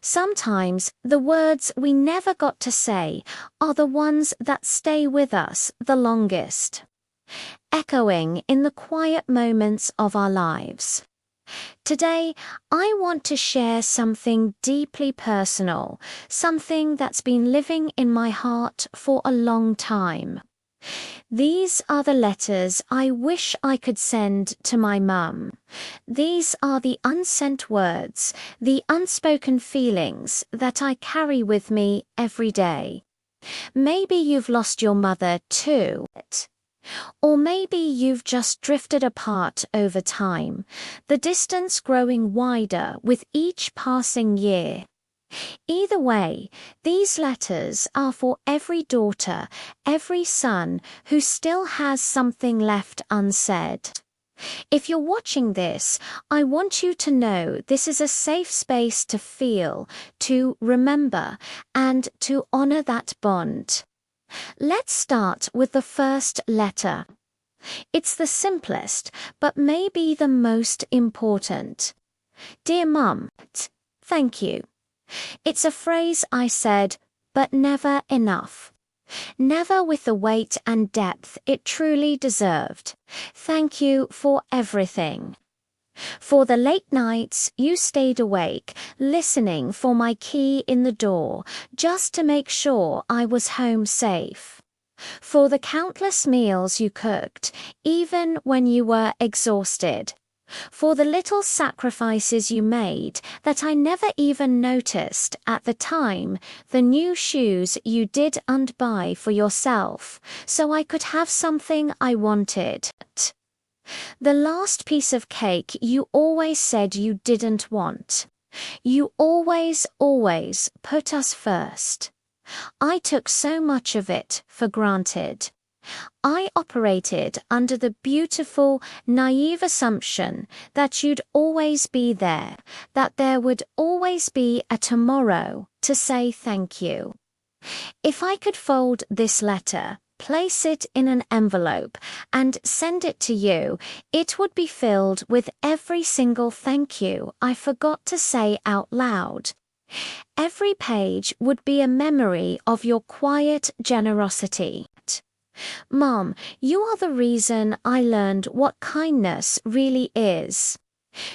Sometimes the words we never got to say are the ones that stay with us the longest, echoing in the quiet moments of our lives. Today, I want to share something deeply personal, something that's been living in my heart for a long time. These are the letters I wish I could send to my mum. These are the unsent words, the unspoken feelings that I carry with me every day. Maybe you've lost your mother too. Or maybe you've just drifted apart over time, the distance growing wider with each passing year. Either way, these letters are for every daughter, every son who still has something left unsaid. If you're watching this, I want you to know this is a safe space to feel, to remember, and to honor that bond. Let's start with the first letter. It's the simplest, but maybe the most important. Dear Mum, thank you. It's a phrase I said, but never enough. Never with the weight and depth it truly deserved. Thank you for everything. For the late nights you stayed awake, listening for my key in the door, just to make sure I was home safe. For the countless meals you cooked, even when you were exhausted. For the little sacrifices you made that I never even noticed at the time, the new shoes you did unbuy for yourself, so I could have something I wanted. The last piece of cake you always said you didn't want. You always put us first. I took so much of it for granted. I operated under the beautiful, naive assumption that you'd always be there, that there would always be a tomorrow to say thank you. If I could fold this letter, place it in an envelope, and send it to you, it would be filled with every single thank you I forgot to say out loud. Every page would be a memory of your quiet generosity. Mom, you are the reason I learned what kindness really is.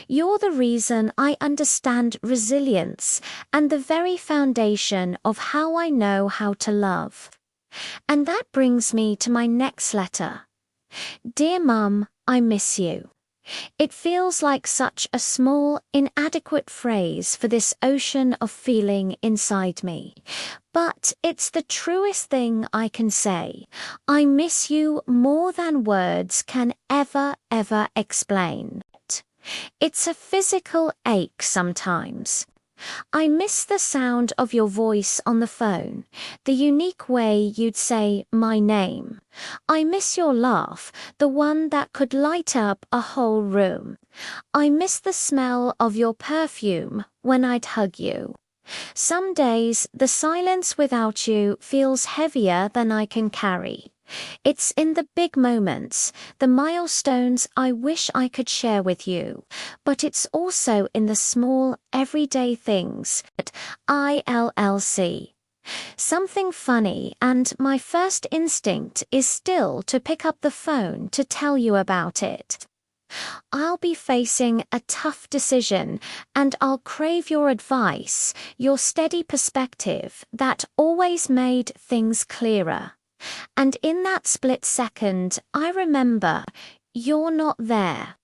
You're the reason I understand resilience and the very foundation of how I know how to love. And that brings me to my next letter. Dear Mum, I miss you. It feels like such a small, inadequate phrase for this ocean of feeling inside me. But it's the truest thing I can say. I miss you more than words can ever explain. It's a physical ache sometimes. I miss the sound of your voice on the phone, the unique way you'd say my name. I miss your laugh, the one that could light up a whole room. I miss the smell of your perfume when I'd hug you. Some days the silence without you feels heavier than I can carry. It's in the big moments, the milestones I wish I could share with you, but it's also in the small, everyday things at ILLC. Something funny, and my first instinct is still to pick up the phone to tell you about it. I'll be facing a tough decision, and I'll crave your advice, your steady perspective that always made things clearer. And in that split second, I remember, you're not there.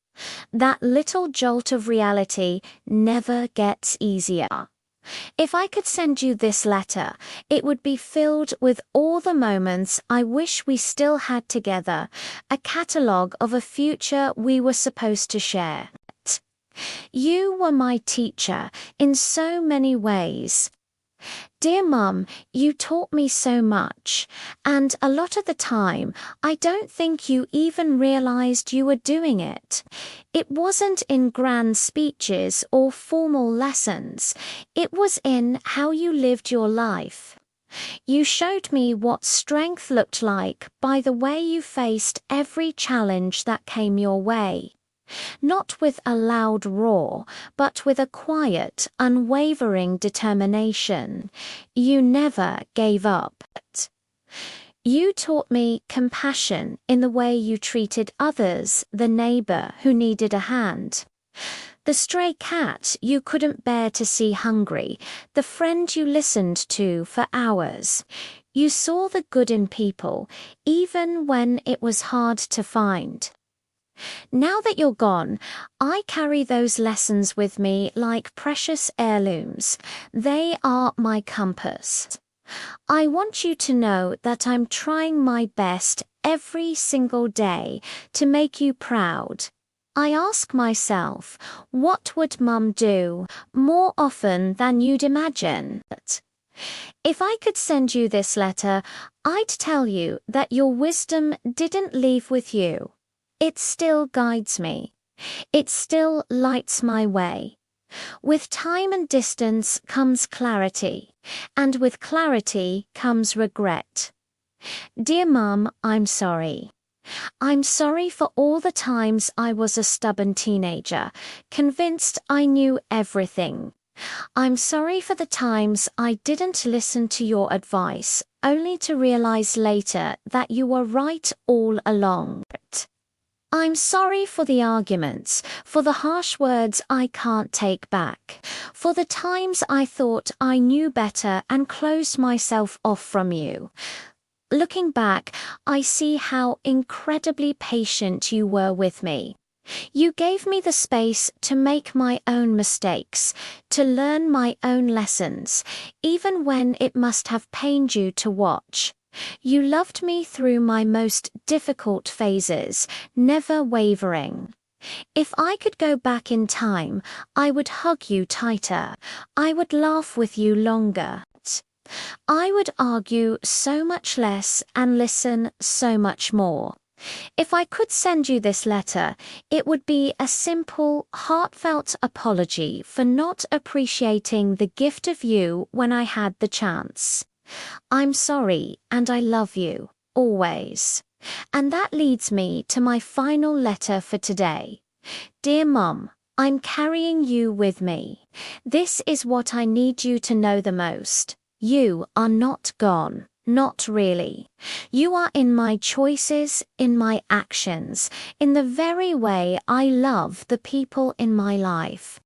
That little jolt of reality never gets easier. If I could send you this letter, it would be filled with all the moments I wish we still had together, a catalogue of a future we were supposed to share. You were my teacher in so many ways. Dear Mum, you taught me so much, and a lot of the time, I don't think you even realized you were doing it. It wasn't in grand speeches or formal lessons. It was in how you lived your life. You showed me what strength looked like by the way you faced every challenge that came your way. Not with a loud roar, but with a quiet, unwavering determination. You never gave up. You taught me compassion in the way you treated others, the neighbor who needed a hand. The stray cat you couldn't bear to see hungry, the friend you listened to for hours. You saw the good in people, even when it was hard to find. Now that you're gone, I carry those lessons with me like precious heirlooms. They are my compass. I want you to know that I'm trying my best every single day to make you proud. I ask myself, what would Mum do more often than you'd imagine? If I could send you this letter, I'd tell you that your wisdom didn't leave with you. It still guides me. It still lights my way. With time and distance comes clarity, and with clarity comes regret. Dear Mum, I'm sorry. I'm sorry for all the times I was a stubborn teenager, convinced I knew everything. I'm sorry for the times I didn't listen to your advice, only to realize later that you were right all along. I'm sorry for the arguments, for the harsh words I can't take back, for the times I thought I knew better and closed myself off from you. Looking back, I see how incredibly patient you were with me. You gave me the space to make my own mistakes, to learn my own lessons, even when it must have pained you to watch. You loved me through my most difficult phases, never wavering. If I could go back in time, I would hug you tighter. I would laugh with you longer. I would argue so much less and listen so much more. If I could send you this letter, it would be a simple, heartfelt apology for not appreciating the gift of you when I had the chance. I'm sorry, and I love you, always. And that leads me to my final letter for today. Dear Mum, I'm carrying you with me. This is what I need you to know the most. You are not gone. Not really. You are in my choices, in my actions, in the very way I love the people in my life.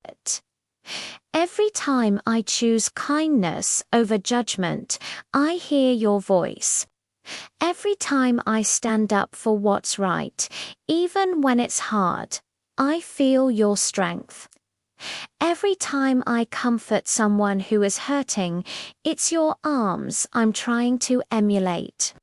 Every time I choose kindness over judgment, I hear your voice. Every time I stand up for what's right, even when it's hard, I feel your strength. Every time I comfort someone who is hurting, it's your arms I'm trying to emulate.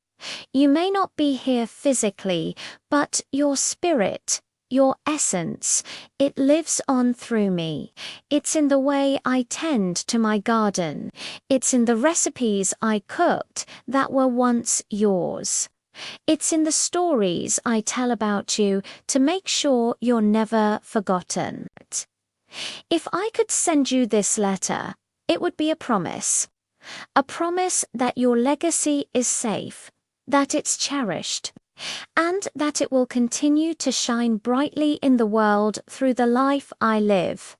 You may not be here physically, but your spirit, your essence, it lives on through me. It's in the way I tend to my garden. It's in the recipes I cooked that were once yours. It's in the stories I tell about you to make sure you're never forgotten. If I could send you this letter, it would be a promise. A promise that your legacy is safe, that it's cherished, and that it will continue to shine brightly in the world through the life I live.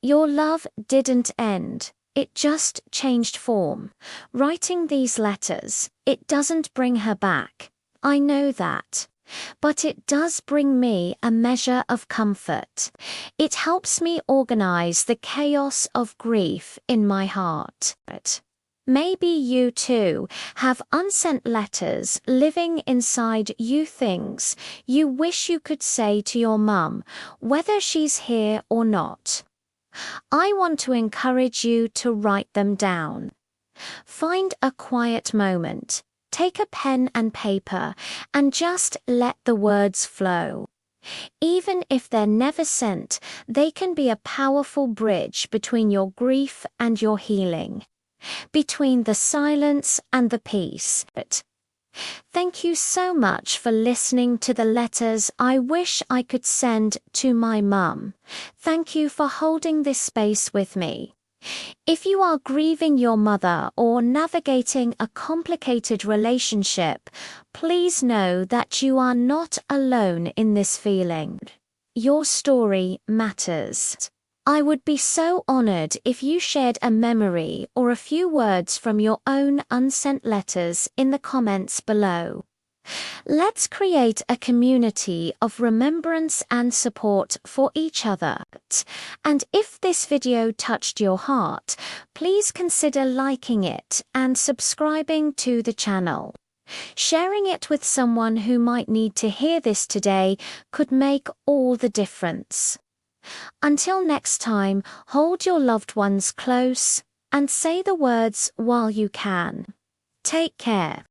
Your love didn't end. It just changed form. Writing these letters, it doesn't bring her back. I know that. But it does bring me a measure of comfort. It helps me organize the chaos of grief in my heart. Maybe you too have unsent letters living inside you, things you wish you could say to your mum, whether she's here or not. I want to encourage you to write them down. Find a quiet moment. Take a pen and paper and just let the words flow. Even if they're never sent, they can be a powerful bridge between your grief and your healing, between the silence and the peace. Thank you so much for listening to the letters I wish I could send to my mum. Thank you for holding this space with me. If you are grieving your mother or navigating a complicated relationship, please know that you are not alone in this feeling. Your story matters. I would be so honored if you shared a memory or a few words from your own unsent letters in the comments below. Let's create a community of remembrance and support for each other. And if this video touched your heart, please consider liking it and subscribing to the channel. Sharing it with someone who might need to hear this today could make all the difference. Until next time, hold your loved ones close and say the words while you can. Take care.